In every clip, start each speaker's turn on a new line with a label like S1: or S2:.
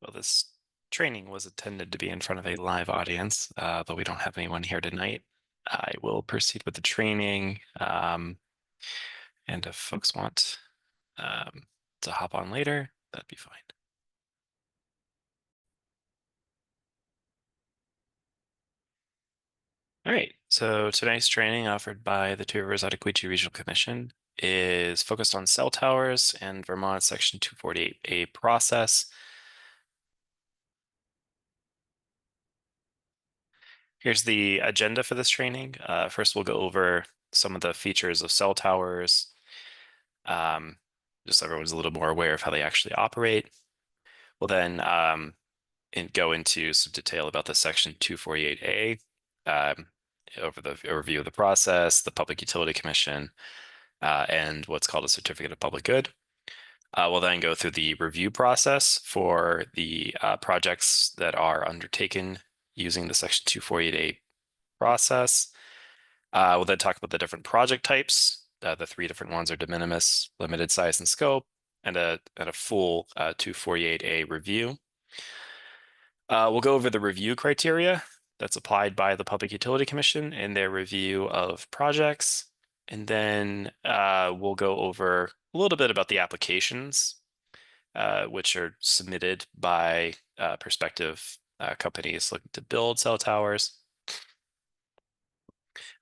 S1: Well, this training was intended to be in front of a live audience, but we don't have anyone here tonight. I will proceed with the training, and if folks want to hop on later, that'd be fine. All right, so tonight's training offered by the Two Rivers Ottaquechee Regional Commission is focused on cell towers and Vermont Section 248A process. Here's the agenda for this training. First, we'll go over some of the features of cell towers, just so everyone's a little more aware of how they actually operate. We'll then go into some detail about the Section 248A, over the overview of the process, the Public Utility Commission, and what's called a Certificate of Public Good. We'll then go through the review process for the projects that are undertaken using the Section 248A process. We'll then talk about the different project types. The three different ones are de minimis, limited size and scope, and a full 248A review. We'll go over the review criteria that's applied by the Public Utility Commission in their review of projects. And then we'll go over a little bit about the applications, which are submitted by prospective companies looking to build cell towers.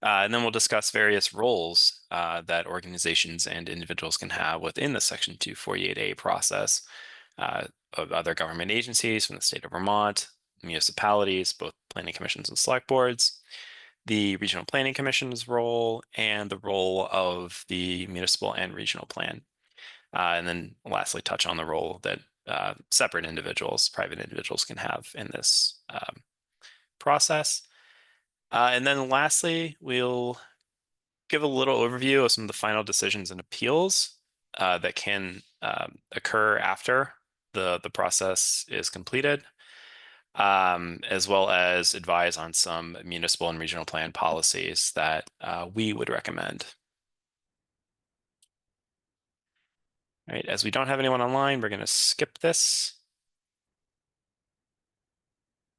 S1: And then we'll discuss various roles that organizations and individuals can have within the Section 248A process of other government agencies from the state of Vermont, municipalities, both planning commissions and select boards, the regional planning commission's role, and the role of the municipal and regional plan. And then lastly, touch on the role that separate individuals, private individuals can have in this process. And then lastly, we'll give a little overview of some of the final decisions and appeals that can occur after the process is completed, as well as advise on some municipal and regional plan policies that we would recommend. All right, as we don't have anyone online, we're going to skip this.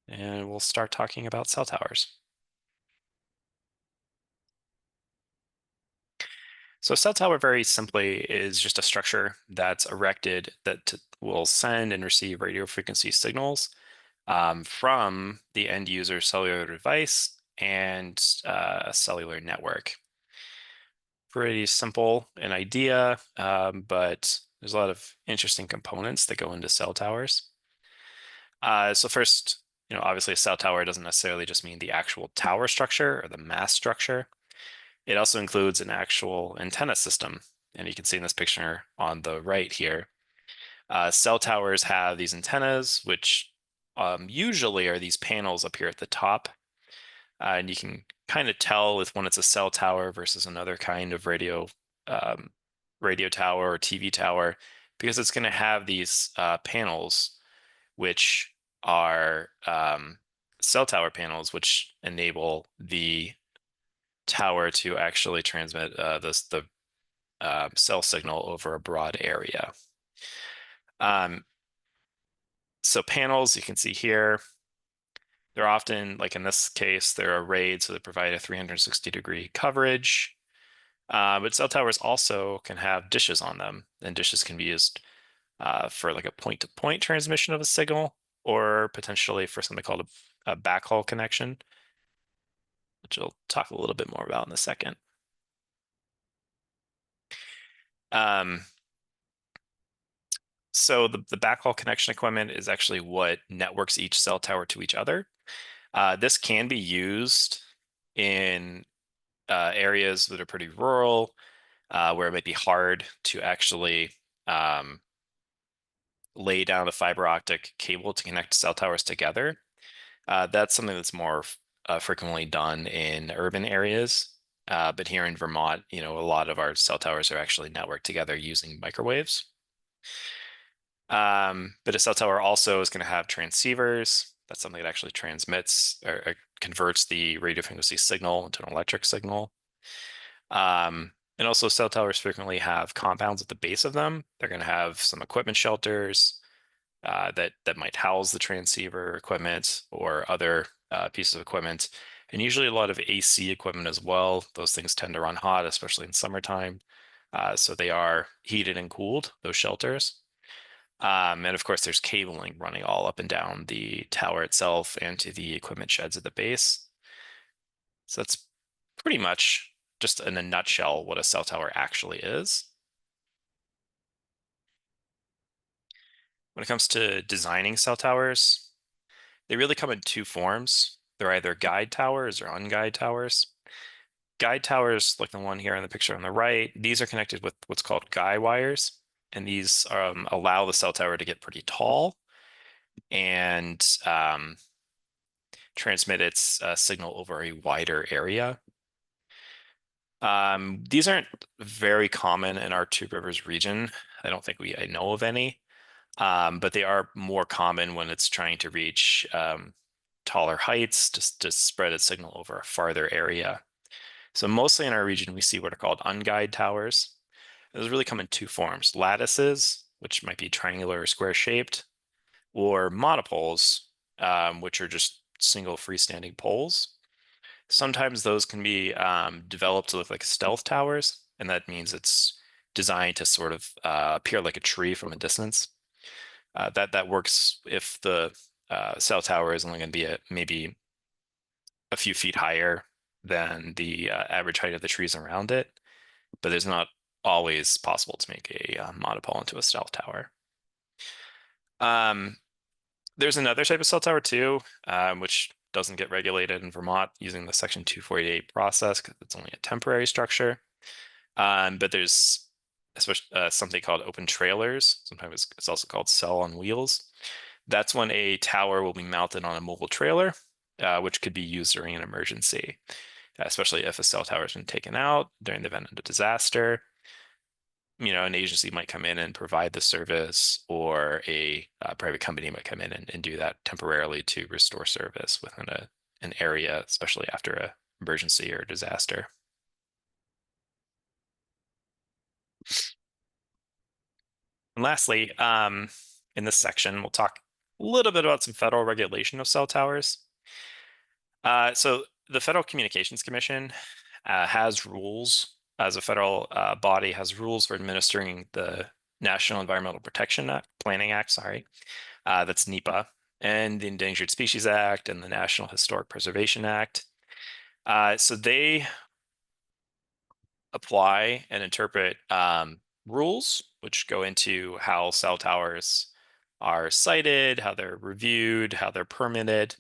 S1: And we'll start talking about cell towers. So a cell tower, very simply, is just a structure that's erected that will send and receive radio frequency signals from the end user cellular device and a cellular network. Pretty simple an idea, but there's a lot of interesting components that go into cell towers. So first, obviously a cell tower doesn't necessarily just mean the actual tower structure or the mast structure. It also includes an actual antenna system. And you can see in this picture on the right here, cell towers have these antennas, which usually are these panels up here at the top. And you can kind of tell if when it's a cell tower versus another kind of radio tower or TV tower, because it's going to have these panels, which are cell tower panels, which enable the tower to actually transmit the cell signal over a broad area. So panels, you can see here, they're often, like in this case, they're arrayed so they provide a 360-degree coverage. But cell towers also can have dishes on them, and dishes can be used for like a point-to-point transmission of a signal, or potentially for something called a backhaul connection, which I'll talk a little bit more about in a second. So the backhaul connection equipment is actually what networks each cell tower to each other. This can be used in areas that are pretty rural, where it might be hard to actually lay down a fiber optic cable to connect cell towers together. That's something that's more frequently done in urban areas. But here in Vermont, a lot of our cell towers are actually networked together using microwaves. But a cell tower also is going to have transceivers. That's something that actually transmits or converts the radio frequency signal into an electric signal. And also cell towers frequently have compounds at the base of them. They're going to have some equipment shelters, that might house the transceiver equipment or other pieces of equipment, and usually a lot of AC equipment as well. Those things tend to run hot, especially in summertime. So they are heated and cooled, those shelters. And of course, there's cabling running all up and down the tower itself and to the equipment sheds at the base. So that's pretty much just in a nutshell what a cell tower actually is. When it comes to designing cell towers, they really come in two forms. They're either guide towers or unguide towers. Guide towers, like the one here in the picture on the right, these are connected with what's called guy wires, and these allow the cell tower to get pretty tall and transmit its signal over a wider area. These aren't very common in our Two Rivers region. I don't think I know of any, but they are more common when it's trying to reach taller heights to spread its signal over a farther area. So mostly in our region, we see what are called unguide towers. Those really come in two forms: lattices, which might be triangular or square shaped, or monopoles, which are just single freestanding poles. Sometimes those can be developed to look like stealth towers, and that means it's designed to sort of appear like a tree from a distance. That works if the cell tower is only going to be maybe a few feet higher than the average height of the trees around it, but it's not always possible to make a monopole into a stealth tower. Um, there's another type of cell tower too, which doesn't get regulated in Vermont using the Section 248 process because it's only a temporary structure. But there's especially something called open trailers. Sometimes it's also called cell on wheels. That's when a tower will be mounted on a mobile trailer, which could be used during an emergency, especially if a cell tower has been taken out during the event of a disaster. An agency might come in and provide the service, or a private company might come in and do that temporarily to restore service within an area, especially after a emergency or disaster. And lastly, in this section, we'll talk a little bit about some federal regulation of cell towers. So the Federal Communications Commission has rules, as a federal body, has rules for administering the National Environmental Protection Planning Act, sorry, that's NEPA, and the Endangered Species Act and the National Historic Preservation Act. So they apply and interpret rules which go into how cell towers are sited, how they're reviewed, how they're permitted.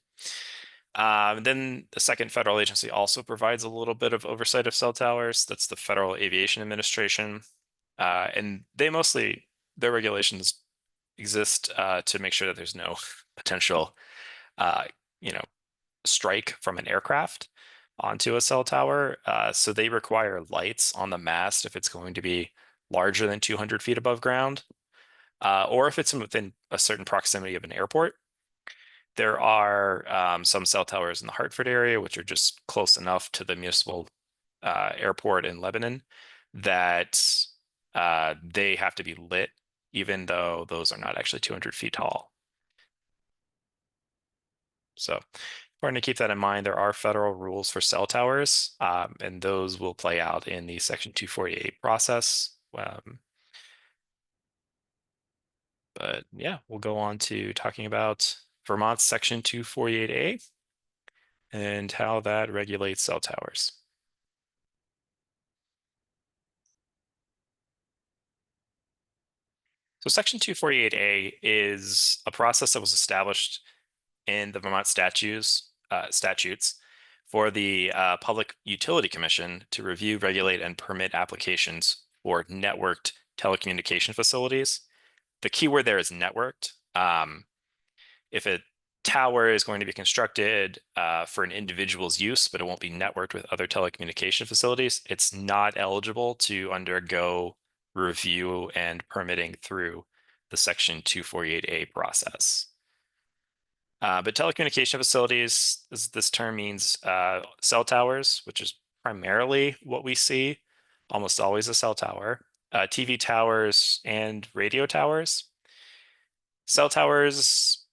S1: Then the second federal agency also provides a little bit of oversight of cell towers. That's the Federal Aviation Administration. And their regulations exist to make sure that there's no potential, uh, you know, strike from an aircraft onto a cell tower. So they require lights on the mast if it's going to be larger than 200 feet above ground, or if it's within a certain proximity of an airport. There are some cell towers in the Hartford area, which are just close enough to the municipal airport in Lebanon that they have to be lit, even though those are not actually 200 feet tall. So important to keep that in mind. There are federal rules for cell towers, and those will play out in the Section 248 process. But yeah, we'll go on to talking about Vermont's Section 248A and how that regulates cell towers. So Section 248A is a process that was established in the Vermont statutes for the Public Utility Commission to review, regulate, and permit applications for networked telecommunication facilities. The key word there is networked. If a tower is going to be constructed for an individual's use, but it won't be networked with other telecommunication facilities, it's not eligible to undergo review and permitting through the Section 248A process. But telecommunication facilities, this term means cell towers, which is primarily what we see, almost always a cell tower, TV towers, and radio towers. Cell towers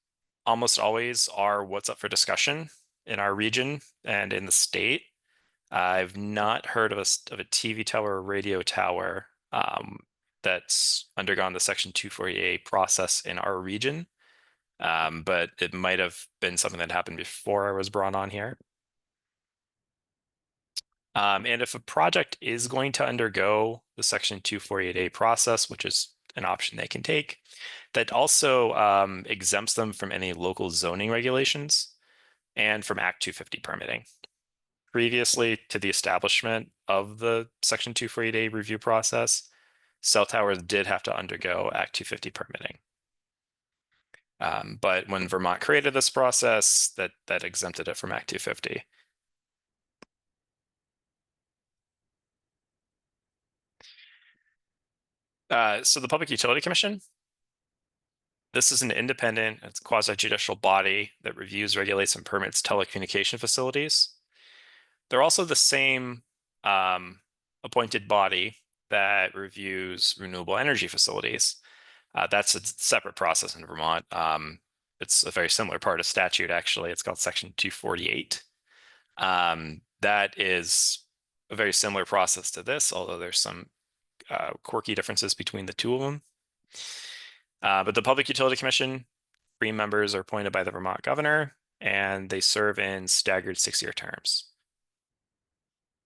S1: almost always are what's up for discussion in our region and in the state. I've not heard of a TV tower or radio tower that's undergone the Section 248 process in our region, but it might have been something that happened before I was brought on here. And if a project is going to undergo the Section 248A process, which is an option they can take, that also exempts them from any local zoning regulations and from Act 250 permitting. Previously to the establishment of the Section 248A review process, cell towers did have to undergo Act 250 permitting. But when Vermont created this process, that exempted it from Act 250. So the Public Utility Commission, this is an independent, it's quasi-judicial body that reviews, regulates, and permits telecommunication facilities. They're also the same appointed body that reviews renewable energy facilities. That's a separate process in Vermont. It's a very similar part of statute, actually. It's called Section 248. That is a very similar process to this, although there's some quirky differences between the two of them. But the Public Utility Commission, 3 members are appointed by the Vermont governor, and they serve in staggered 6-year terms.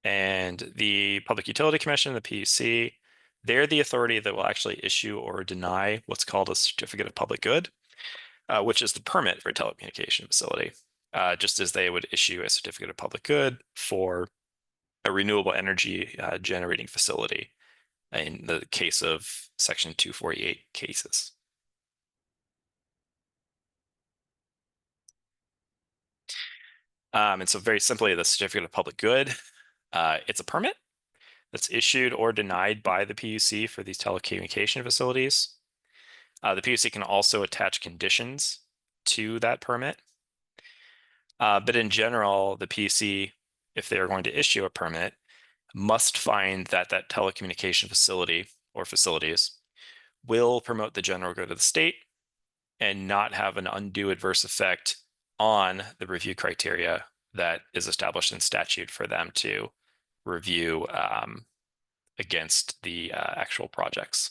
S1: And the Public Utility Commission, the PUC, they're the authority that will actually issue or deny what's called a certificate of public good, which is the permit for a telecommunication facility, just as they would issue a certificate of public good for a renewable energy generating facility in the case of Section 248 cases. And so very simply, the certificate of public good, it's a permit that's issued or denied by the PUC for these telecommunication facilities. The PUC can also attach conditions to that permit. But in general, the PUC, if they are going to issue a permit, must find that that telecommunication facility or facilities will promote the general good of the state and not have an undue adverse effect on the review criteria that is established in statute for them to review against the actual projects.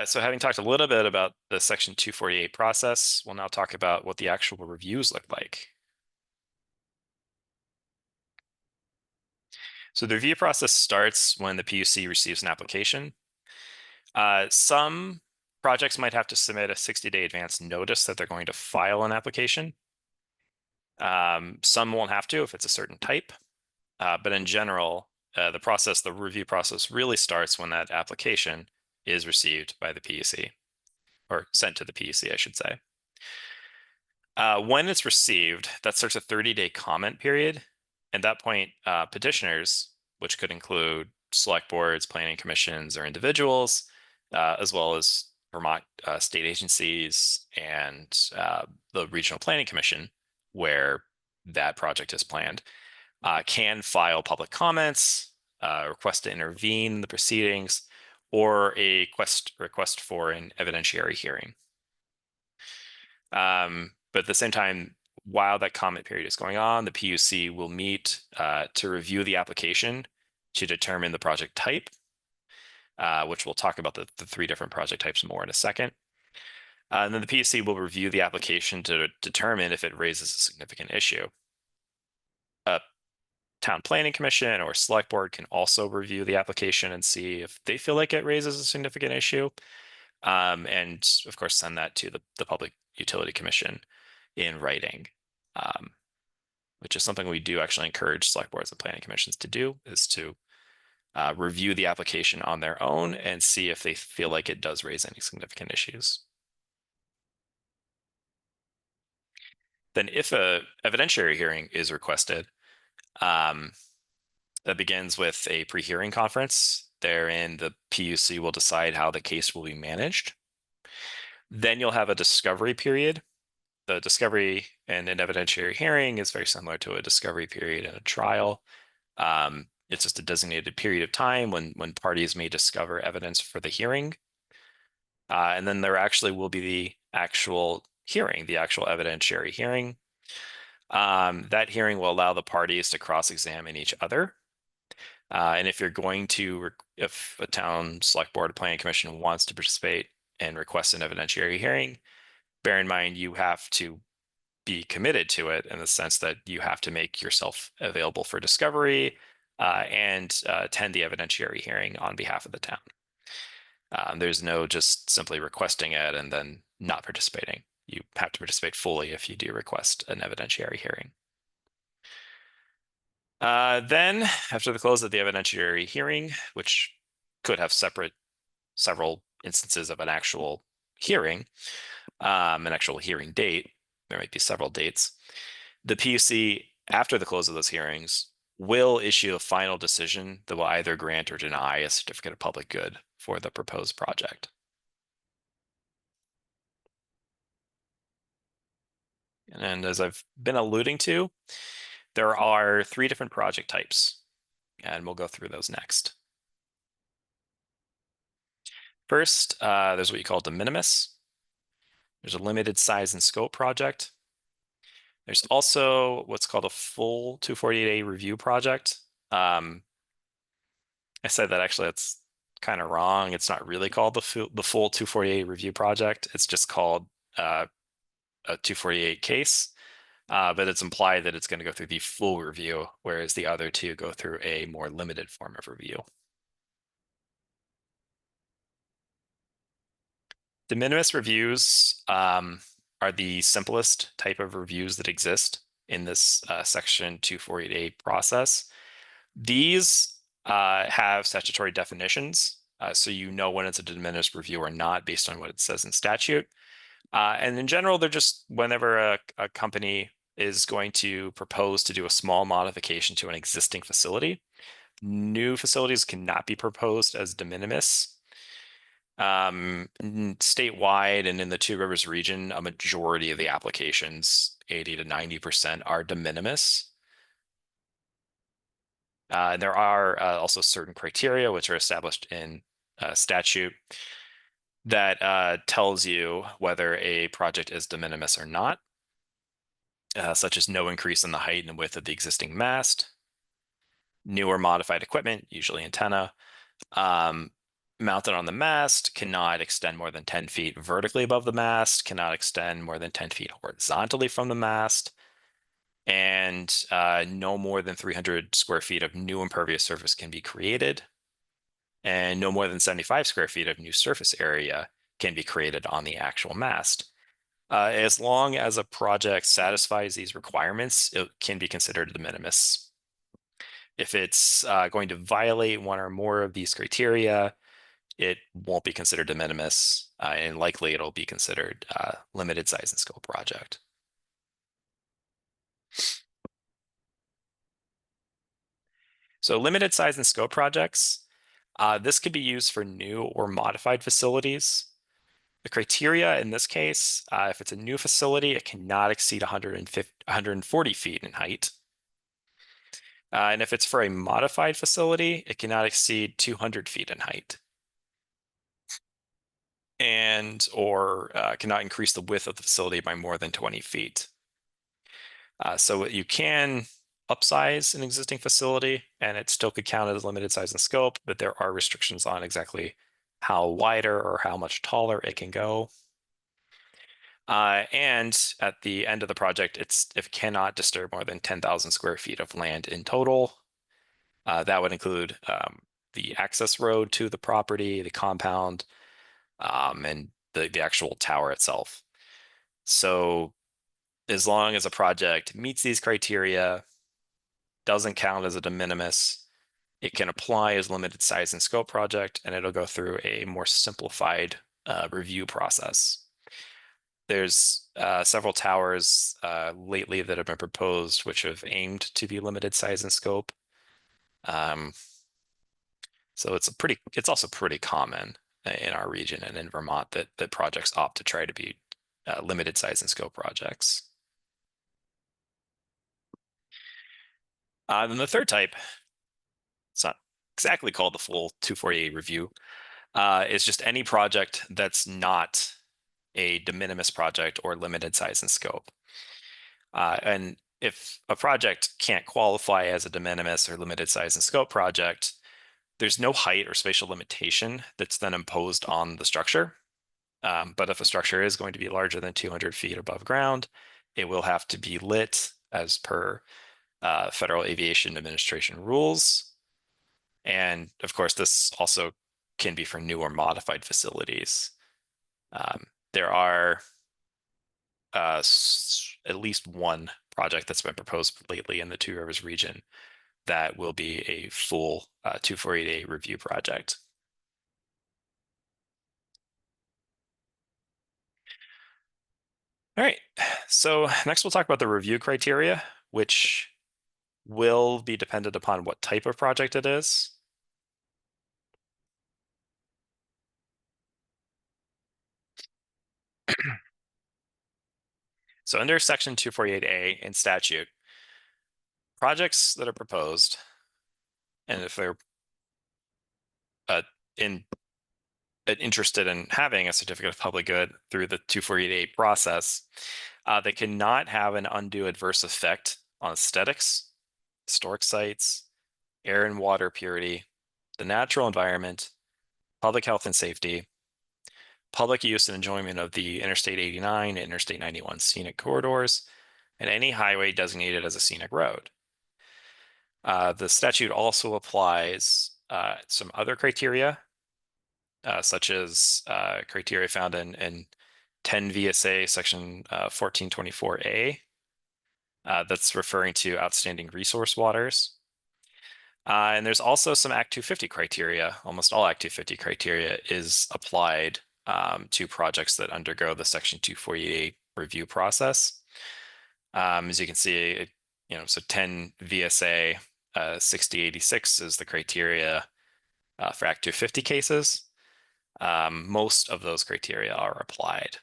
S1: So having talked a little bit about the Section 248 process, we'll now talk about what the actual reviews look like. So the review process starts when the PUC receives an application. Some projects might have to submit a 60-day advance notice that they're going to file an application. Some won't have to if it's a certain type, but in general, the review process really starts when that application is received by the PUC, or sent to the PUC, I should say. When it's received, that starts a 30-day comment period. At that point, petitioners, which could include select boards, planning commissions, or individuals, as well as Vermont state agencies and the Regional Planning Commission, where that project is planned, can file public comments, request to intervene in the proceedings, or a request for an evidentiary hearing. But at the same time, while that comment period is going on, the PUC will meet to review the application to determine the project type, which we'll talk about the 3 different project types more in a second. And then the PUC will review the application to determine if it raises a significant issue. A town planning commission or select board can also review the application and see if they feel like it raises a significant issue. And of course, send that to the Public Utility Commission in writing, which is something we do actually encourage select boards and planning commissions to do, is to review the application on their own and see if they feel like it does raise any significant issues. Then if a evidentiary hearing is requested, that begins with a pre-hearing conference. Therein, the PUC will decide how the case will be managed. Then you'll have a discovery period. The discovery in an evidentiary hearing is very similar to a discovery period in a trial. It's just a designated period of time when parties may discover evidence for the hearing. And then there actually will be the actual hearing, the actual evidentiary hearing. That hearing will allow the parties to cross-examine each other. And if you're going to, if a town select board or planning commission wants to participate and request an evidentiary hearing, bear in mind you have to be committed to it in the sense that you have to make yourself available for discovery and attend the evidentiary hearing on behalf of the town. There's no just simply requesting it and then not participating. You have to participate fully if you do request an evidentiary hearing. Then, after the close of the evidentiary hearing, which could have several instances of an actual hearing, an actual hearing date, there might be several dates, the PUC, after the close of those hearings, will issue a final decision that will either grant or deny a certificate of public good for the proposed project. And as I've been alluding to, there are 3 different project types, and we'll go through those next. First, there's what you call de minimis. There's a limited size and scope project. There's also what's called a full 248A review project. I said that actually that's kind of wrong. It's not really called the full 248 review project. It's just called a 248 case, but it's implied that it's going to go through the full review, whereas the other 2 go through a more limited form of review. De minimis reviews are the simplest type of reviews that exist in this Section 248A process. These have statutory definitions, so you know when it's a de minimis review or not based on what it says in statute. And in general, they're just whenever a company is going to propose to do a small modification to an existing facility. New facilities cannot be proposed as de minimis. Statewide and in the Two Rivers region, a majority of the applications, 80 to 90%, are de minimis. There are also certain criteria which are established in statute that tells you whether a project is de minimis or not, such as no increase in the height and width of the existing mast, new or modified equipment, usually antenna, mounted on the mast, cannot extend more than 10 feet vertically above the mast, cannot extend more than 10 feet horizontally from the mast, and no more than 300 square feet of new impervious surface can be created, and no more than 75 square feet of new surface area can be created on the actual mast. As long as a project satisfies these requirements, it can be considered de minimis. If it's going to violate one or more of these criteria, it won't be considered de minimis, and likely it'll be considered limited size and scope project. So limited size and scope projects, this could be used for new or modified facilities. The criteria in this case, if it's a new facility, it cannot exceed 140 feet in height. And if it's for a modified facility, it cannot exceed 200 feet in height. And or cannot increase the width of the facility by more than 20 feet. So you can upsize an existing facility and it still could count as limited size and scope, but there are restrictions on exactly how wider or how much taller it can go. And at the end of the project, it cannot disturb more than 10,000 square feet of land in total. That would include the access road to the property, the compound, and the actual tower itself. So as long as a project meets these criteria, doesn't count as a de minimis, it can apply as limited size and scope project, and it'll go through a more simplified review process. There's several towers lately that have been proposed which have aimed to be limited size and scope. So it's also pretty common in our region and in Vermont that projects opt to try to be limited size and scope projects. Then the third type exactly called the full 248 review. It's just any project that's not a de minimis project or limited size and scope. And if a project can't qualify as a de minimis or limited size and scope project, there's no height or spatial limitation that's then imposed on the structure. But if a structure is going to be larger than 200 feet above ground, it will have to be lit as per Federal Aviation Administration rules. And of course, this also can be for new or modified facilities. There are at least one project that's been proposed lately in the Two Rivers region that will be a full 248A review project. All right, so next we'll talk about the review criteria, which will be dependent upon what type of project it is. So under Section 248A in statute, projects that are proposed, and if they're uh, in interested in having a certificate of public good through the 248A process, they cannot have an undue adverse effect on aesthetics, historic sites, air and water purity, the natural environment, public health and safety, public use and enjoyment of the Interstate 89 and Interstate 91 scenic corridors, and any highway designated as a scenic road. The statute also applies some other criteria, such as criteria found in 10 VSA section 1424A, that's referring to outstanding resource waters. And there's also some Act 250 criteria. Almost all Act 250 criteria is applied to projects that undergo the Section 248 review process. As you can see, so 10 VSA 6086 is the criteria for Act 250 cases. Most of those criteria are applied.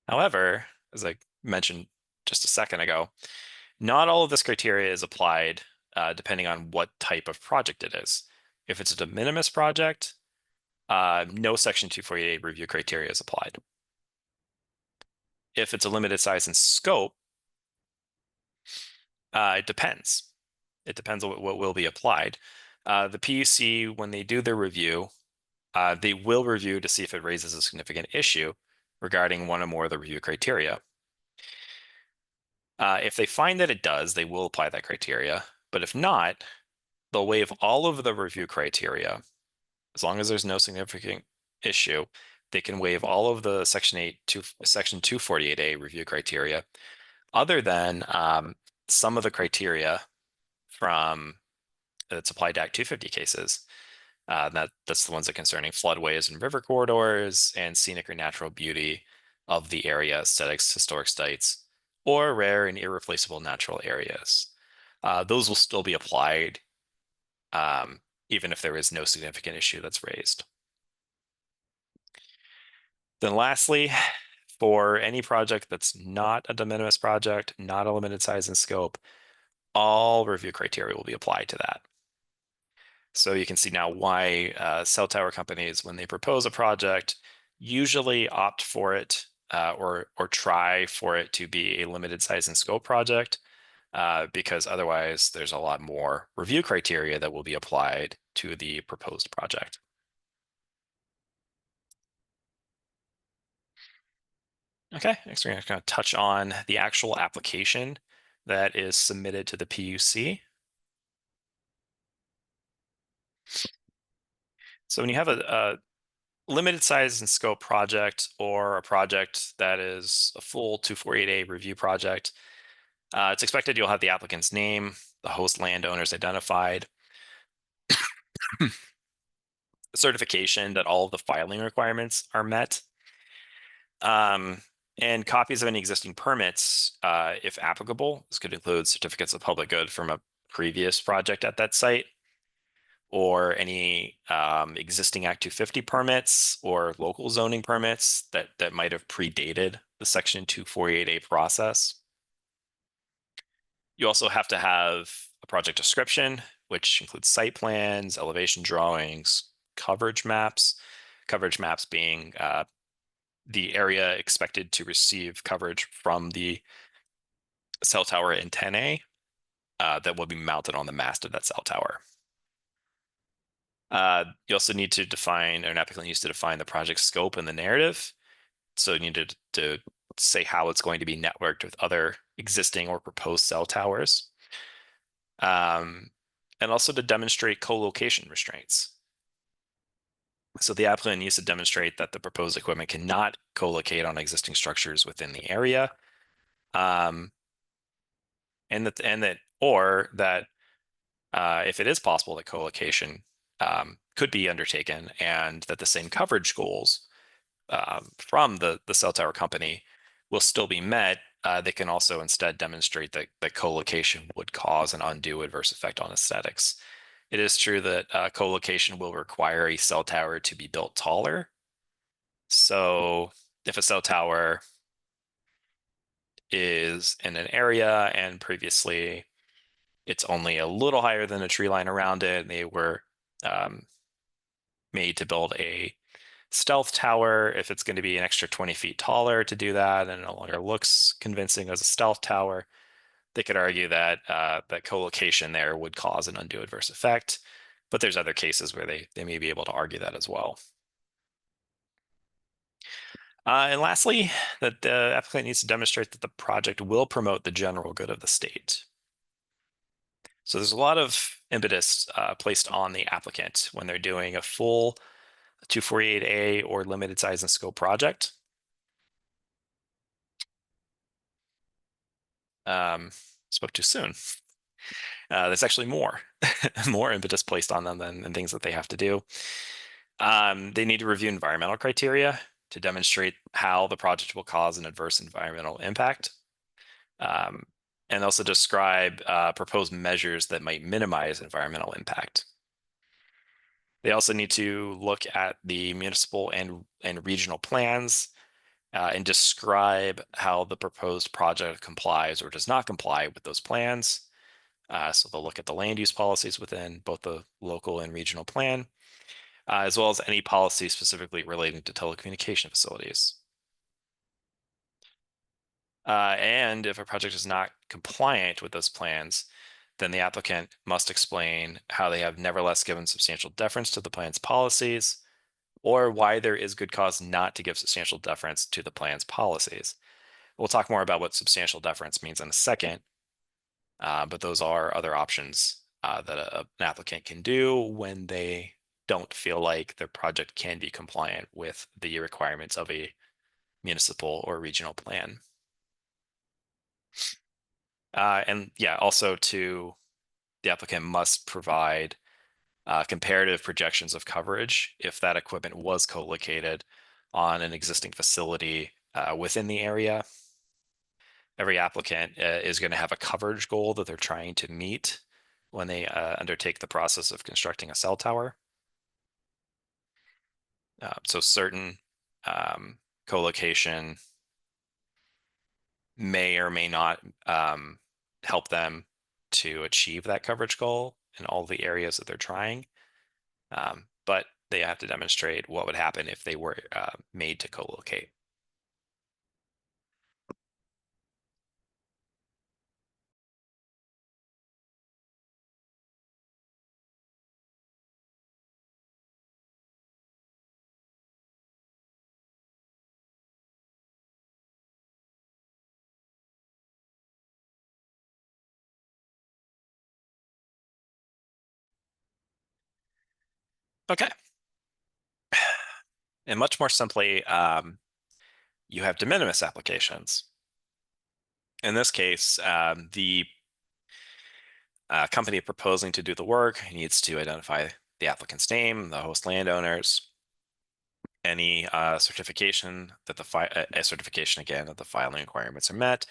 S1: However, as I mentioned just a second ago, not all of this criteria is applied depending on what type of project it is. If it's a de minimis project, no Section 248 review criteria is applied. If it's a limited size and scope, it depends. It depends on what will be applied. The PUC, when they do their review, they will review to see if it raises a significant issue regarding one or more of the review criteria. If they find that it does, they will apply that criteria. But if not, they'll waive all of the review criteria. As long as there's no significant issue, they can waive all of the Section 248A review criteria, other than some of the criteria from that's applied to Act 250 cases. That's the ones that concerning floodways and river corridors and scenic or natural beauty of the area, aesthetics, historic sites, or rare and irreplaceable natural areas. Those will still be applied even if there is no significant issue that's raised. Then lastly, for any project that's not a de minimis project, not a limited size and scope, all review criteria will be applied to that. So you can see now why cell tower companies, when they propose a project, usually opt for it or try for it to be a limited size and scope project, because otherwise there's a lot more review criteria that will be applied to the proposed project. Okay, next we're going to touch on the actual application that is submitted to the PUC. So when you have a limited size and scope project or a project that is a full 248A review project, it's expected you'll have the applicant's name, the host landowners identified, certification that all of the filing requirements are met, and copies of any existing permits, if applicable. This could include certificates of public good from a previous project at that site, or any existing Act 250 permits or local zoning permits that might have predated the Section 248A process. You also have to have a project description, which includes site plans, elevation drawings, coverage maps. Coverage maps being the area expected to receive coverage from the cell tower antennae that will be mounted on the mast of that cell tower. You also need to define, or an applicant needs to define the project scope and the narrative. So you need to say how it's going to be networked with other existing or proposed cell towers. And also to demonstrate co-location restraints. So the applicant needs to demonstrate that the proposed equipment cannot co-locate on existing structures within the area. Um, and that if it is possible that co-location could be undertaken and that the same coverage goals from the cell tower company will still be met, they can also instead demonstrate that co-location would cause an undue adverse effect on aesthetics. It is true that co-location will require a cell tower to be built taller. So if a cell tower is in an area and previously it's only a little higher than a tree line around it, and they were um, made to build a stealth tower, if it's going to be an extra 20 feet taller to do that and it no longer looks convincing as a stealth tower, they could argue that that co-location there would cause an undue adverse effect. But there's other cases where they may be able to argue that as well. And lastly, that the applicant needs to demonstrate that the project will promote the general good of the state. So there's a lot of impetus placed on the applicant when they're doing a full 248A or limited size and scope project. Spoke too soon. There's actually more, more impetus placed on them than things that they have to do. They need to review environmental criteria to demonstrate how the project will cause an adverse environmental impact. And also describe proposed measures that might minimize environmental impact. They also need to look at the municipal and regional plans and describe how the proposed project complies or does not comply with those plans. So they'll look at the land use policies within both the local and regional plan, as well as any policy specifically relating to telecommunication facilities. And if a project is not compliant with those plans, then the applicant must explain how they have nevertheless given substantial deference to the plan's policies, or why there is good cause not to give substantial deference to the plan's policies. We'll talk more about what substantial deference means in a second, but those are other options that an applicant can do when they don't feel like their project can be compliant with the requirements of a municipal or regional plan. And yeah, also the applicant must provide comparative projections of coverage if that equipment was co-located on an existing facility within the area. Every applicant is going to have a coverage goal that they're trying to meet when they undertake the process of constructing a cell tower. So certain co-location may or may not help them to achieve that coverage goal in all the areas that they're trying. But they have to demonstrate what would happen if they were made to co-locate. Okay. And much more simply, you have de minimis applications. In this case, the company proposing to do the work needs to identify the applicant's name, the host landowners, any certification that a certification again that the filing requirements are met,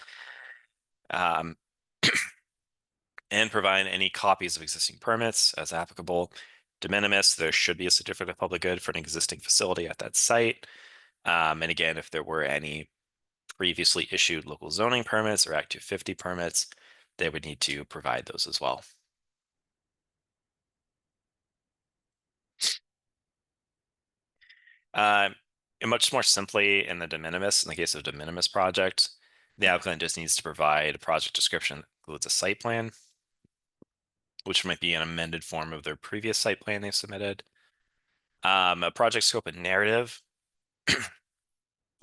S1: and provide any copies of existing permits as applicable. De minimis, there should be a certificate of public good for an existing facility at that site. And again, if there were any previously issued local zoning permits or Act 250 permits, they would need to provide those as well. Uh, and much more simply, in the de minimis, in the case of de minimis project, the applicant just needs to provide a project description that includes a site plan, which might be an amended form of their previous site plan they submitted, a project scope and narrative.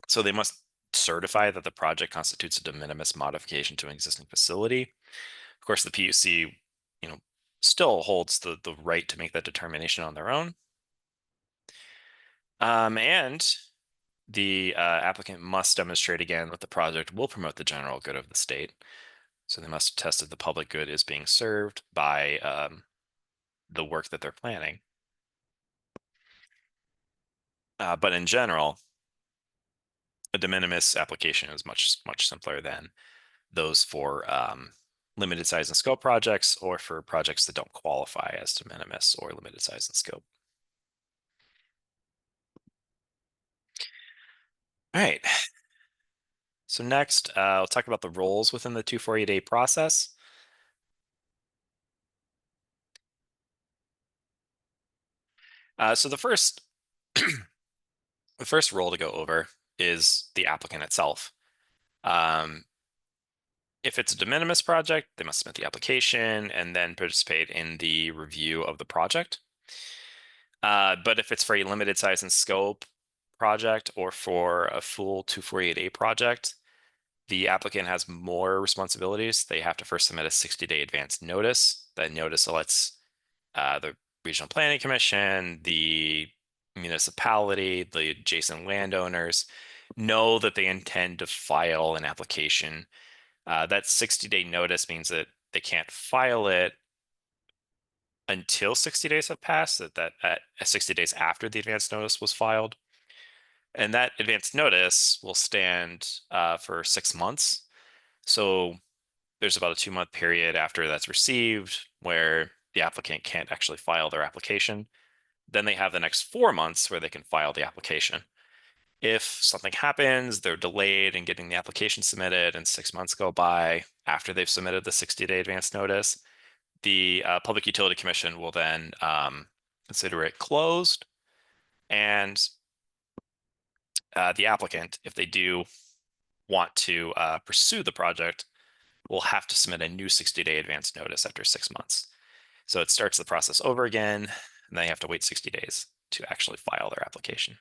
S1: So they must certify that the project constitutes a de minimis modification to an existing facility. Of course, the PUC, still holds the right to make that determination on their own. And the applicant must demonstrate again that the project will promote the general good of the state. So they must attest that the public good is being served by the work that they're planning. But in general, a de minimis application is much simpler than those for limited size and scope projects, or for projects that don't qualify as de minimis or limited size and scope. All right. So next, I'll talk about the roles within the 248A process. So the first role to go over is the applicant itself. If it's a de minimis project, they must submit the application and then participate in the review of the project. But if it's for a limited size and scope project, or for a full 248A project, the applicant has more responsibilities. They have to first submit a 60-day advance notice. That notice lets the Regional Planning Commission, the municipality, the adjacent landowners know that they intend to file an application. That 60-day notice means that they can't file it until 60 days have passed, that 60 days after the advance notice was filed. And that advance notice will stand for 6 months. So there's about a 2-month period after that's received where the applicant can't actually file their application. Then they have the next 4 months where they can file the application. If something happens, they're delayed in getting the application submitted, and 6 months go by after they've submitted the 60-day advance notice, the Public Utility Commission will then consider it closed, and the applicant, if they do want to pursue the project, will have to submit a new 60-day advance notice after 6 months. So it starts the process over again, and they have to wait 60 days to actually file their application.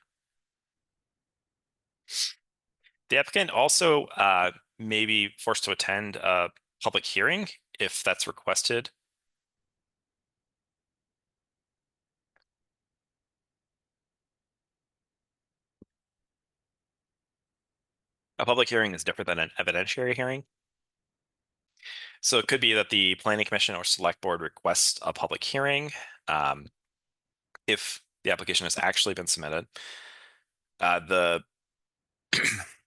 S1: The applicant also may be forced to attend a public hearing if that's requested. A public hearing is different than an evidentiary hearing. So it could be that the Planning Commission or Select Board requests a public hearing if the application has actually been submitted. The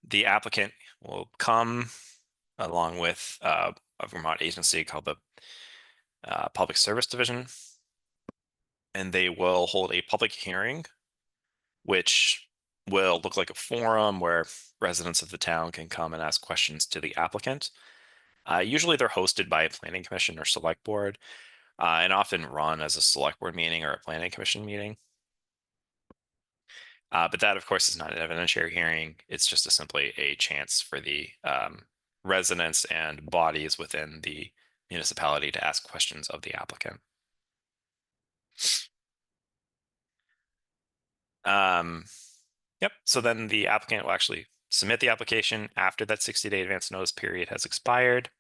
S1: the applicant will come along with a Vermont agency called the Public Service Division, and they will hold a public hearing, which will look like a forum where residents of the town can come and ask questions to the applicant. Usually they're hosted by a planning commission or select board, and often run as a select board meeting or a planning commission meeting. But that, of course, is not an evidentiary hearing. It's just simply a chance for the residents and bodies within the municipality to ask questions of the applicant. Yep. So then the applicant will actually submit the application after that 60-day advance notice period has expired.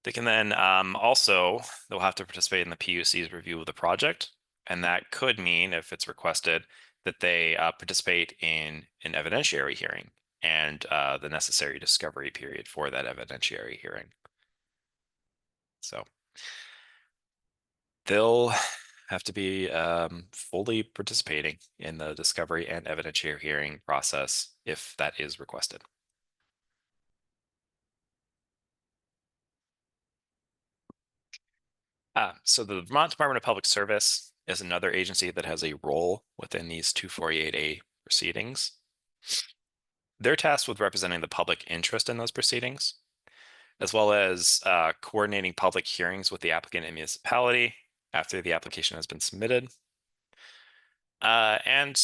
S1: They can then also, they'll have to participate in the PUC's review of the project. And that could mean, if it's requested, that they participate in an evidentiary hearing and the necessary discovery period for that evidentiary hearing. So they'll have to be fully participating in the discovery and evidentiary hearing process if that is requested. So the Vermont Department of Public Service is another agency that has a role within these 248A proceedings. They're tasked with representing the public interest in those proceedings. as well as coordinating public hearings with the applicant and municipality after the application has been submitted. And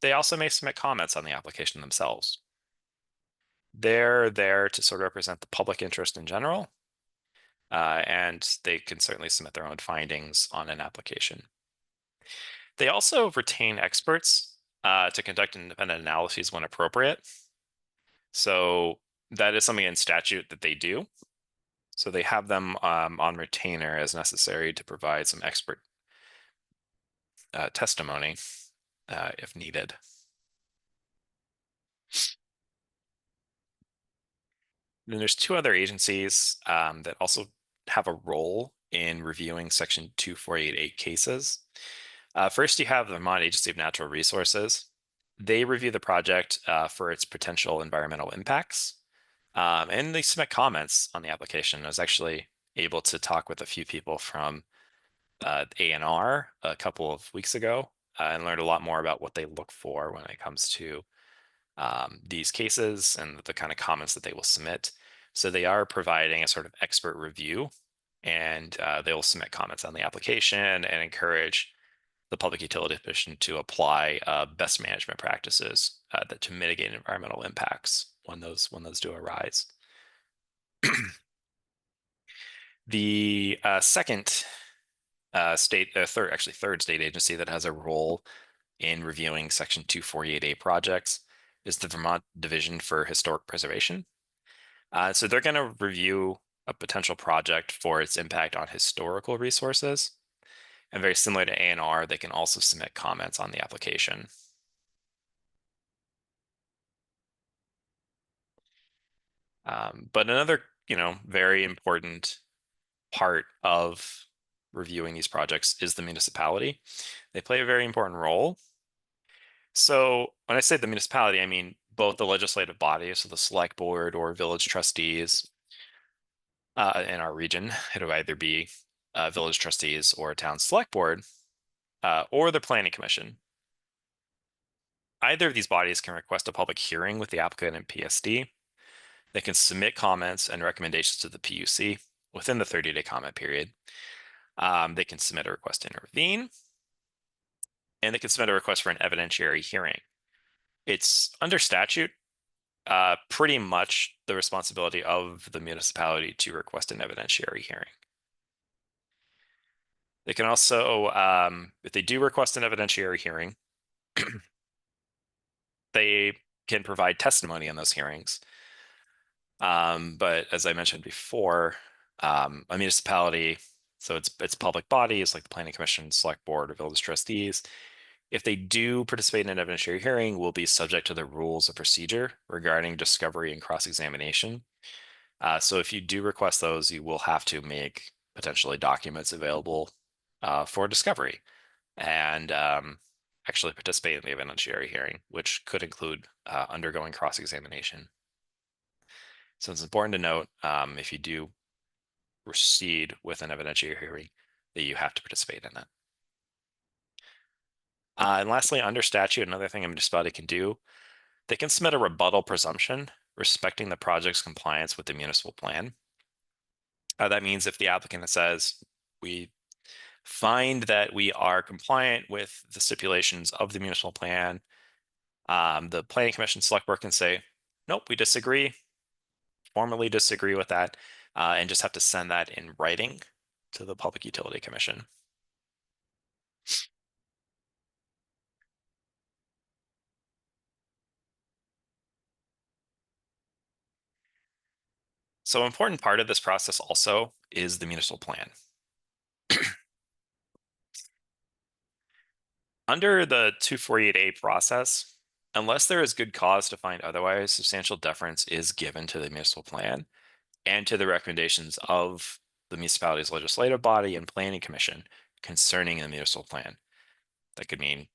S1: they also may submit comments on the application themselves. They're there to sort of represent the public interest in general, and they can certainly submit their own findings on an application. They also retain experts to conduct independent analyses when appropriate. So that is something in statute that they do. So they have them on retainer as necessary to provide some expert testimony if needed. Then there's two other agencies that also have a role in reviewing Section 2488 cases. First, you have the Vermont Agency of Natural Resources. They review the project for its potential environmental impacts, and they submit comments on the application. I was actually able to talk with a few people from A&R a couple of weeks ago and learned a lot more about what they look for when it comes to these cases and the kind of comments that they will submit. So they are providing a sort of expert review, and they will submit comments on the application and encourage the Public Utility Commission to apply best management practices to mitigate environmental impacts when those do arise. The second third state agency that has a role in reviewing Section 2488 projects is the Vermont Division for Historic Preservation. So they're going to review a potential project for its impact on historical resources. And very similar to A&R, they can also submit comments on the application. But another, very important part of reviewing these projects is the municipality. They play a very important role. So when I say the municipality, I mean both the legislative body, so the select board or village trustees in our region. It'll either be village trustees or a town select board or the planning commission. Either of these bodies can request a public hearing with the applicant and PSD. They can submit comments and recommendations to the PUC within the 30-day comment period. They can submit a request to intervene, and they can submit a request for an evidentiary hearing. It's under statute, pretty much the responsibility of the municipality to request an evidentiary hearing. They can also, if they do request an evidentiary hearing, they can provide testimony in those hearings. But as I mentioned before, a municipality, so it's public bodies like the planning commission, select board, or village trustees, if they do participate in an evidentiary hearing, will be subject to the rules of procedure regarding discovery and cross-examination. So if you do request those, you will have to make potentially documents available for discovery and actually participate in the evidentiary hearing, which could include undergoing cross-examination. So it's important to note if you do proceed with an evidentiary hearing that you have to participate in that. And lastly, under statute, another thing a municipality can do, they can submit a rebuttal presumption respecting the project's compliance with the municipal plan. That means if the applicant says, we find that we are compliant with the stipulations of the municipal plan, the planning commission select board can say, nope, we disagree, formally disagree with that, and just have to send that in writing to the Public Utility Commission. So an important part of this process also is the municipal plan. Under the 248A process, unless there is good cause to find otherwise, substantial deference is given to the municipal plan and to the recommendations of the municipality's legislative body and planning commission concerning the municipal plan. That could mean,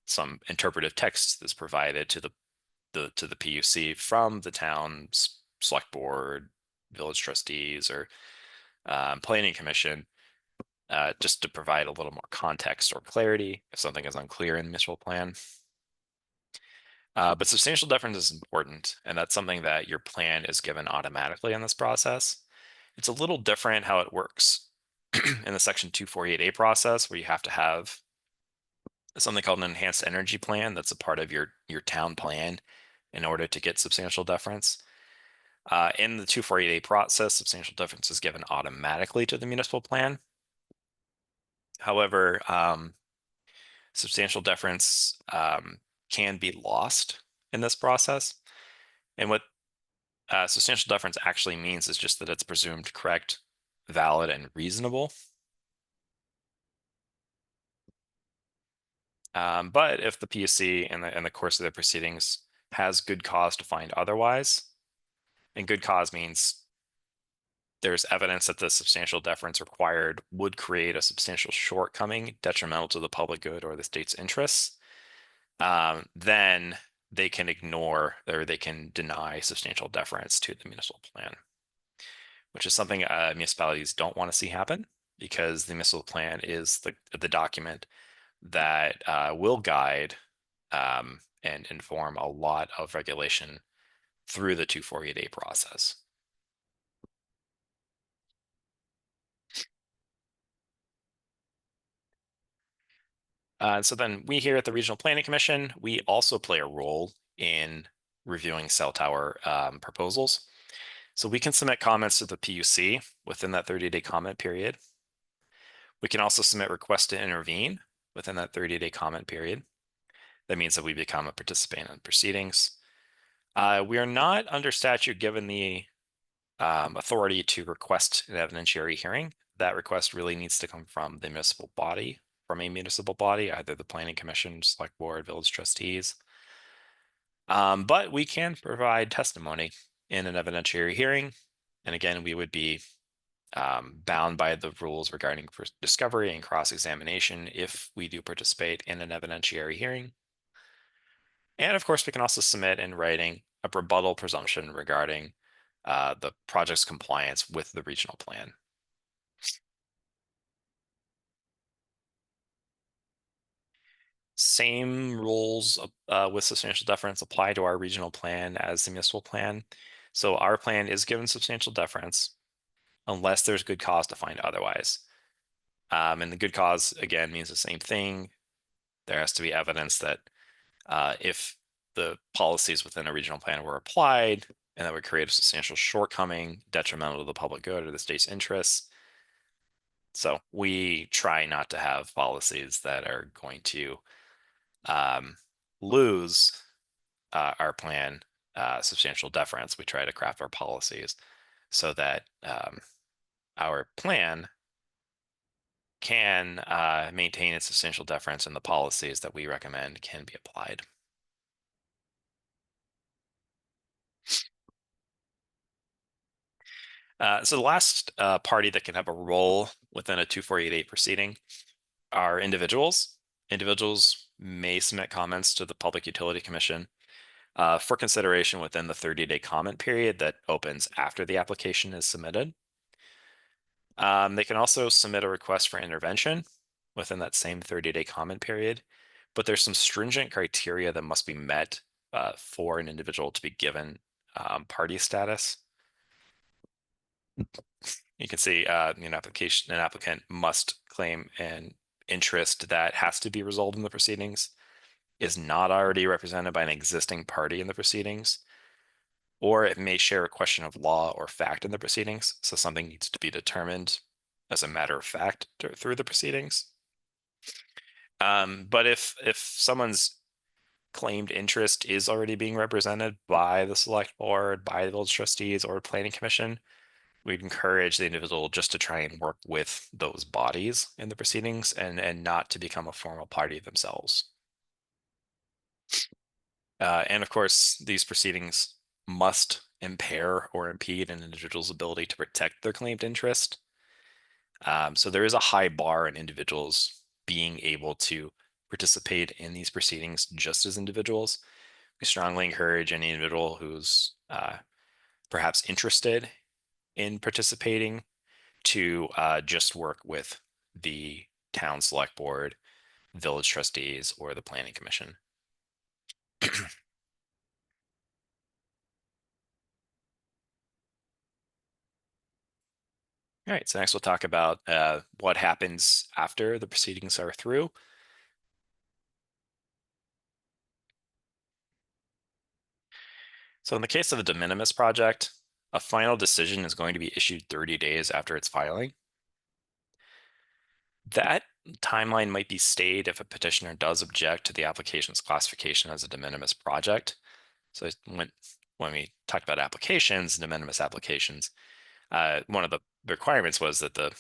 S1: some interpretive text is provided to the PUC from the town's select board, village trustees, or planning commission, just to provide a little more context or clarity if something is unclear in the municipal plan. But substantial deference is important, and that's something that your plan is given automatically in this process. It's a little different how it works in the Section 248A process, where you have to have something called an enhanced energy plan that's a part of your town plan in order to get substantial deference. In the 248A process, substantial deference is given automatically to the municipal plan. However, substantial deference can be lost in this process. And what substantial deference actually means is just that it's presumed correct, valid, and reasonable. But if the PUC in the course of the proceedings has good cause to find otherwise, and good cause means there's evidence that the substantial deference required would create a substantial shortcoming detrimental to the public good or the state's interests, then they can ignore or they can deny substantial deference to the municipal plan, which is something municipalities don't want to see happen because the municipal plan is the document that will guide and inform a lot of regulation through the 248A process. So then we here at the Regional Planning Commission, we also play a role in reviewing cell tower proposals. So we can submit comments to the PUC within that 30-day comment period. We can also submit requests to intervene within that 30-day comment period. That means that we become a participant in proceedings. We are not under statute given the authority to request an evidentiary hearing. That request really needs to come from the municipal body, from a municipal body, either the planning commission, select board, village trustees. But we can provide testimony in an evidentiary hearing. And again, we would be bound by the rules regarding discovery and cross-examination if we do participate in an evidentiary hearing. And of course, we can also submit in writing a rebuttal presumption regarding the project's compliance with the regional plan. Same rules with substantial deference apply to our regional plan as the municipal plan. So our plan is given substantial deference unless there's good cause to find otherwise. And the good cause, again, means the same thing. There has to be evidence that if the policies within a regional plan were applied and that would create a substantial shortcoming detrimental to the public good or the state's interests. So we try not to have policies that are going to lose our plan substantial deference. We try to craft our policies so that our plan can maintain its substantial deference and the policies that we recommend can be applied. So the last party that can have a role within a 2488 proceeding are individuals. Individuals may submit comments to the Public Utility Commission for consideration within the 30-day comment period that opens after the application is submitted. They can also submit a request for intervention within that same 30-day comment period, but there's some stringent criteria that must be met for an individual to be given party status. You can see an applicant must claim an interest that has to be resolved in the proceedings, is not already represented by an existing party in the proceedings, or it may share a question of law or fact in the proceedings. So something needs to be determined as a matter of fact through the proceedings. But if someone's claimed interest is already being represented by the select board, by the village trustees, or planning commission, we'd encourage the individual just to try and work with those bodies in the proceedings and not to become a formal party themselves. And of course, these proceedings must impair or impede an individual's ability to protect their claimed interest. So there is a high bar in individuals being able to participate in these proceedings just as individuals. We strongly encourage any individual who's perhaps interested in participating to just work with the town select board, village trustees, or the planning commission. All right, so next we'll talk about what happens after the proceedings are through. So in the case of a de minimis project, a final decision is going to be issued 30 days after its filing. That timeline might be stayed if a petitioner does object to the application's classification as a de minimis project. So when we talked about applications, de minimis applications, one of the requirements was that the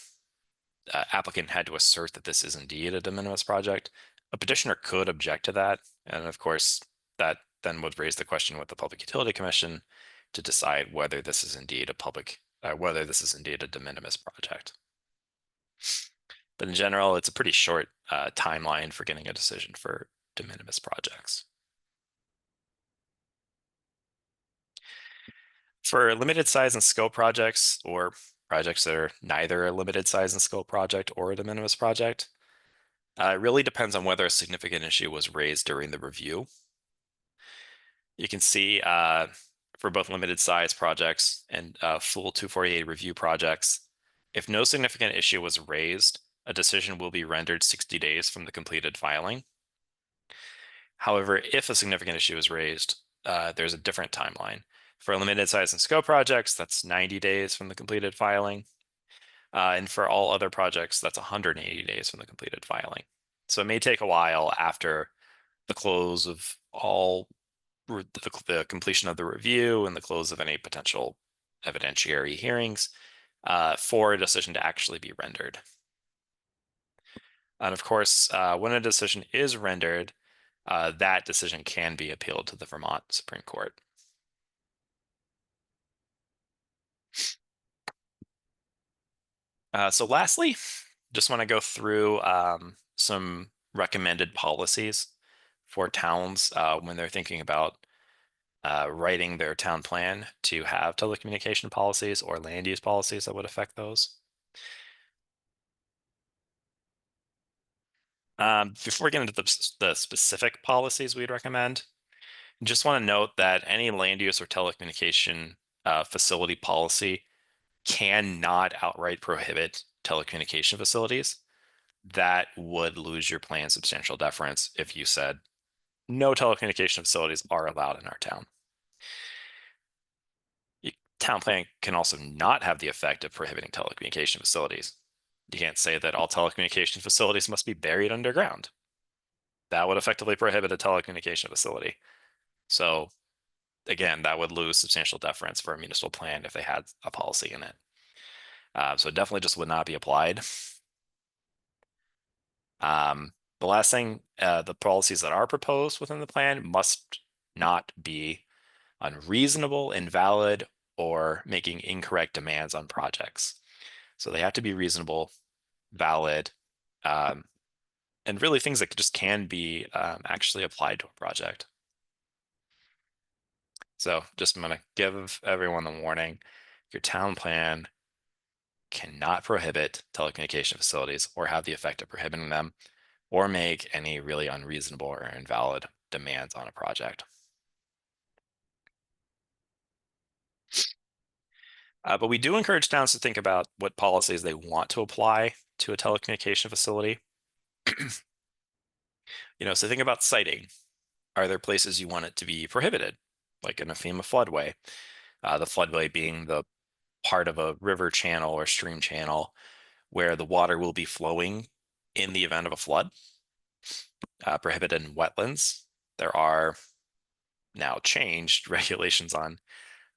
S1: applicant had to assert that this is indeed a de minimis project. A petitioner could object to that, and of course, that then would raise the question with the Public Utility Commission to decide whether this is indeed whether this is indeed a de minimis project. But in general, it's a pretty short timeline for getting a decision for de minimis projects. For limited size and scope projects, or projects that are neither a limited size and scope project or a de minimis project, it really depends on whether a significant issue was raised during the review. You can see for both limited size projects and full 248 review projects, if no significant issue was raised, a decision will be rendered 60 days from the completed filing. However, if a significant issue is raised, there's a different timeline. For limited size and scope projects, that's 90 days from the completed filing. And for all other projects, that's 180 days from the completed filing. So it may take a while after the close of all the completion of the review and the close of any potential evidentiary hearings for a decision to actually be rendered. And of course, when a decision is rendered, that decision can be appealed to the Vermont Supreme Court. So lastly, just want to go through some recommended policies for towns when they're thinking about writing their town plan to have telecommunication policies or land use policies that would affect those. Before we get into the specific policies we'd recommend, just want to note that any land use or telecommunication facility policy cannot outright prohibit telecommunication facilities. That would lose your plan substantial deference if you said no telecommunication facilities are allowed in our town. Town plan can also not have the effect of prohibiting telecommunication facilities. You can't say that all telecommunication facilities must be buried underground. That would effectively prohibit a telecommunication facility. So again, that would lose substantial deference for a municipal plan if they had a policy in it. So it definitely just would not be applied. The last thing, the policies that are proposed within the plan must not be unreasonable, invalid, or making incorrect demands on projects. So they have to be reasonable, valid, and really things that just can be actually applied to a project. So just I'm going to give everyone the warning. Your town plan cannot prohibit telecommunication facilities or have the effect of prohibiting them or make any really unreasonable or invalid demands on a project. But we do encourage towns to think about what policies they want to apply to a telecommunication facility. So think about siting. Are there places you want it to be prohibited, like in a FEMA floodway? The floodway being the part of a river channel or stream channel where the water will be flowing in the event of a flood. Prohibited in wetlands. There are now changed regulations on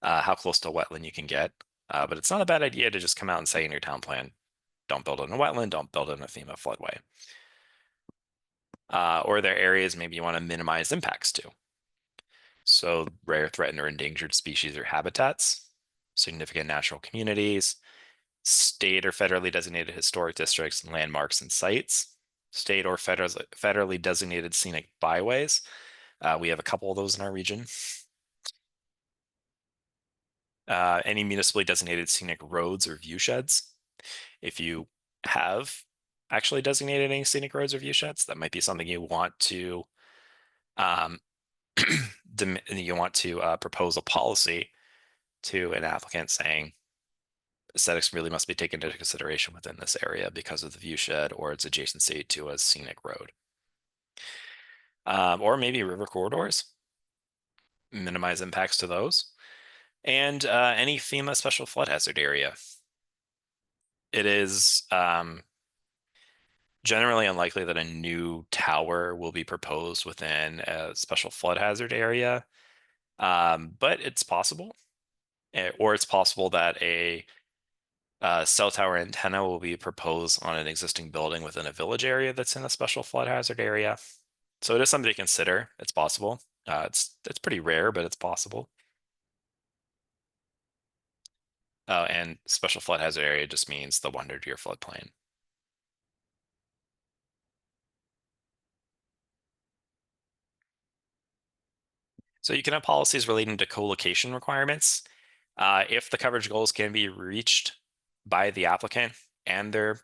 S1: how close to a wetland you can get, but it's not a bad idea to just come out and say in your town plan, don't build in a wetland, don't build in a FEMA floodway. Or there are areas maybe you want to minimize impacts to. So rare, threatened, or endangered species or habitats, significant natural communities, state or federally designated historic districts, landmarks, and sites, state or federally designated scenic byways. We have a couple of those in our region. Any municipally designated scenic roads or view sheds. If you have actually designated any scenic roads or view sheds, that might be something you want to propose a policy to an applicant saying, aesthetics really must be taken into consideration within this area because of the view shed or its adjacency to a scenic road. Or maybe river corridors, minimize impacts to those, and any FEMA special flood hazard area. It is generally unlikely that a new tower will be proposed within a special flood hazard area, but it's possible. Or it's possible that a cell tower antenna will be proposed on an existing building within a village area that's in a special flood hazard area. So it is something to consider. It's possible. It's pretty rare, but it's possible. And special flood hazard area just means the 100-year floodplain. So you can have policies relating to co-location requirements. If the coverage goals can be reached by the applicant and they're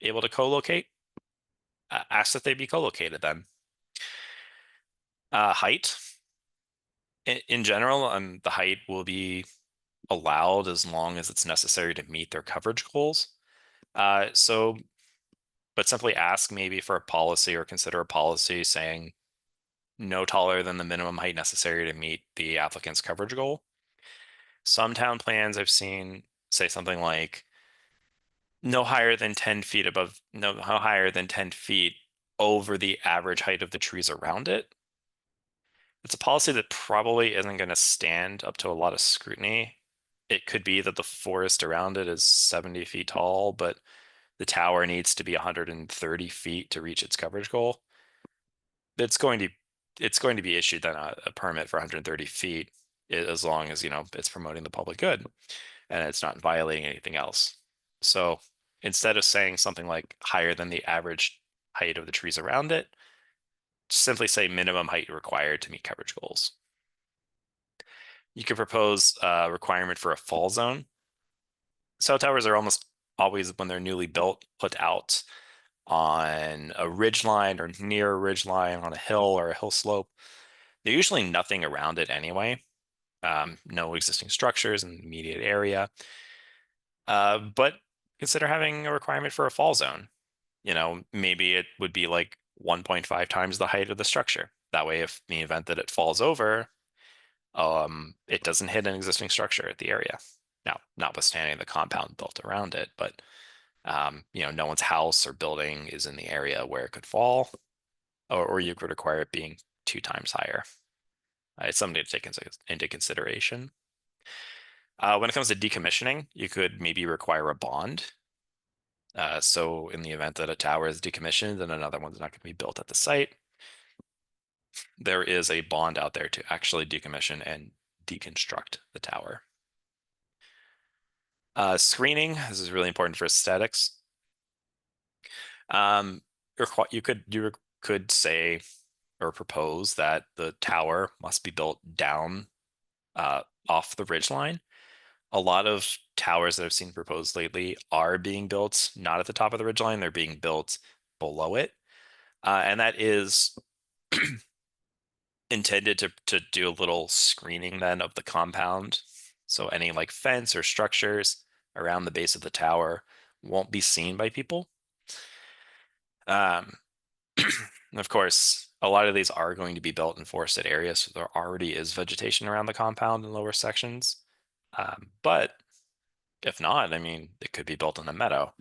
S1: able to co-locate, ask that they be co-located then. Height. In general, the height will be allowed as long as it's necessary to meet their coverage goals. So, but simply ask maybe for a policy or consider a policy saying no taller than the minimum height necessary to meet the applicant's coverage goal. Some town plans I've seen say something like no higher than 10 feet above, no higher than 10 feet over the average height of the trees around it. It's a policy that probably isn't going to stand up to a lot of scrutiny. It could be that the forest around it is 70 feet tall, but the tower needs to be 130 feet to reach its coverage goal. It's going to it's going to be issued then a permit for 130 feet as long as it's promoting the public good and it's not violating anything else. So instead of saying something like higher than the average height of the trees around it, simply say minimum height required to meet coverage goals. You could propose a requirement for a fall zone. Cell towers are almost always, when they're newly built, put out on a ridge line or near a ridge line on a hill or a hill slope. There's usually nothing around it anyway. No existing structures in the immediate area. But consider having a requirement for a fall zone. Maybe it would be like 1.5 times the height of the structure. That way, if in the event that it falls over, it doesn't hit an existing structure at the area. Now, notwithstanding the compound built around it, but no one's house or building is in the area where it could fall, or you could require it being 2 times higher. It's something to take into consideration. When it comes to decommissioning, you could maybe require a bond. So in the event that a tower is decommissioned and another one's not going to be built at the site, there is a bond out there to actually decommission and deconstruct the tower. Screening, this is really important for aesthetics. You could say or propose that the tower must be built down off the ridge line. A lot of towers that I've seen proposed lately are being built not at the top of the ridge line, they're being built below it. And that is intended to do a little screening then of the compound. So any like fence or structures around the base of the tower won't be seen by people. Of course, a lot of these are going to be built in forested areas, so there already is vegetation around the compound in lower sections. But if not, I mean, it could be built in a meadow.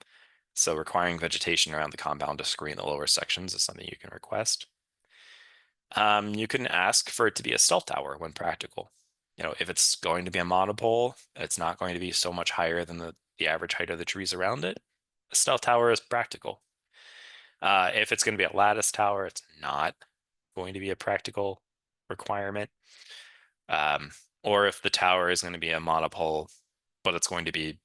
S1: So requiring vegetation around the compound to screen the lower sections is something you can request. You can ask for it to be a stealth tower when practical. If it's going to be a monopole, it's not going to be so much higher than the average height of the trees around it. A stealth tower is practical. If it's going to be a lattice tower, it's not going to be a practical requirement. Or if the tower is going to be a monopole, but it's going to be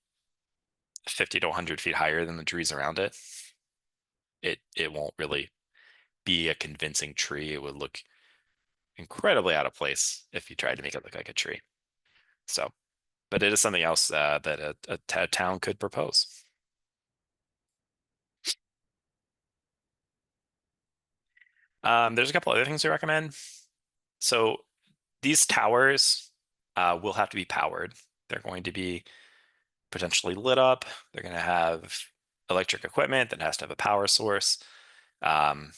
S1: 50 to 100 feet higher than the trees around it, it won't really be a convincing tree. It would look incredibly out of place if you tried to make it look like a tree. So, but it is something else that a town could propose. There's a couple other things we recommend. So these towers will have to be powered. They're going to be potentially lit up. They're going to have electric equipment that has to have a power source. Um,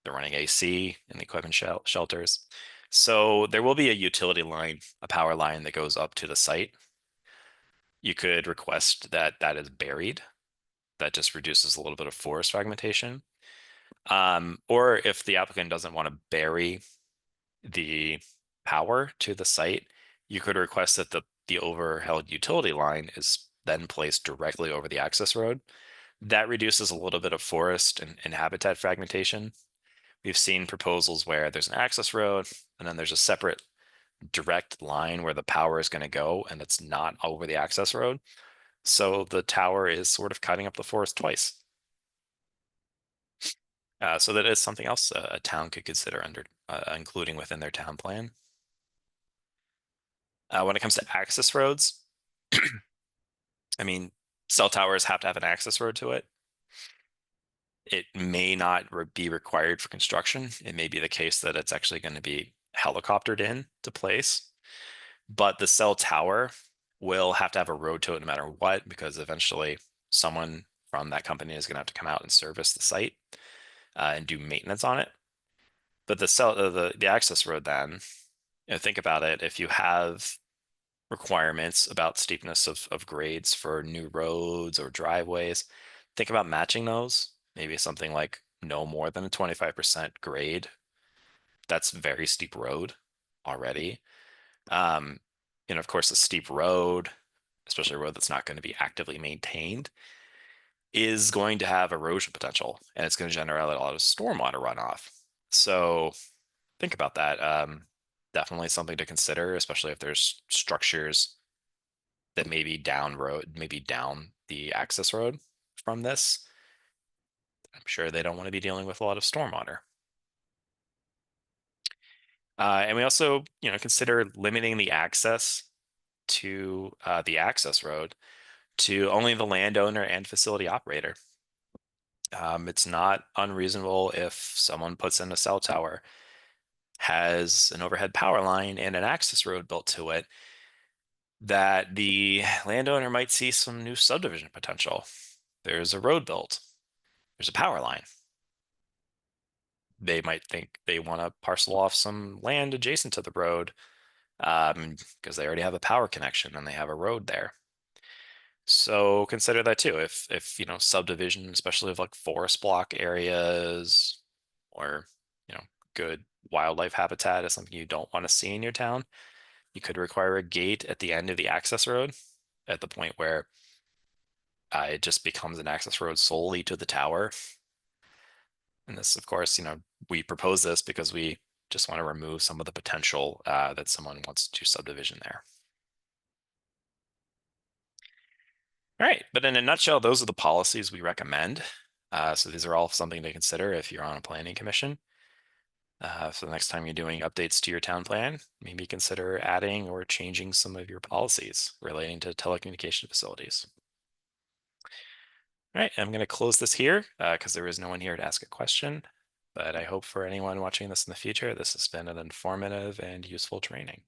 S1: they're running AC in the equipment shelters. So there will be a utility line, a power line that goes up to the site. You could request that that is buried. That just reduces a little bit of forest fragmentation. Or if the applicant doesn't want to bury the power to the site, you could request that the overhead utility line is then placed directly over the access road. That reduces a little bit of forest and habitat fragmentation. We've seen proposals where there's an access road and then there's a separate direct line where the power is going to go and it's not over the access road. So the tower is sort of cutting up the forest twice. So that is something else a town could consider under including within their town plan. When it comes to access roads, I mean, cell towers have to have an access road to it. It may not be required for construction. It may be the case that it's actually going to be helicoptered in to place, but the cell tower will have to have a road to it no matter what, because eventually someone from that company is going to have to come out and service the site and do maintenance on it. But the access road then, think about it. If you have requirements about steepness of grades for new roads or driveways, think about matching those. Maybe something like no more than a 25% grade. That's very steep road already. Um, and of course, a steep road, especially a road that's not going to be actively maintained, is going to have erosion potential and it's going to generate a lot of stormwater runoff. So think about that. Definitely something to consider, especially if there's structures that may be down road, maybe down the access road from this. I'm sure they don't want to be dealing with a lot of stormwater. And we also, consider limiting the access to the access road to only the landowner and facility operator. It's not unreasonable if someone puts in a cell tower, has an overhead power line and an access road built to it, that the landowner might see some new subdivision potential. There's a road built, there's a power line. They might think they want to parcel off some land adjacent to the road because they already have a power connection and they have a road there. So consider that too. If subdivision, especially of like forest block areas or good wildlife habitat is something you don't want to see in your town, you could require a gate at the end of the access road at the point where it just becomes an access road solely to the tower. And this, of course, we propose this because we just want to remove some of the potential that someone wants to subdivision there. All right, but in a nutshell, those are the policies we recommend. So these are all something to consider if you're on a planning commission. So the next time you're doing updates to your town plan, maybe consider adding or changing some of your policies relating to telecommunication facilities. All right, I'm going to close this here because there is no one here to ask a question. But I hope for anyone watching this in the future, this has been an informative and useful training.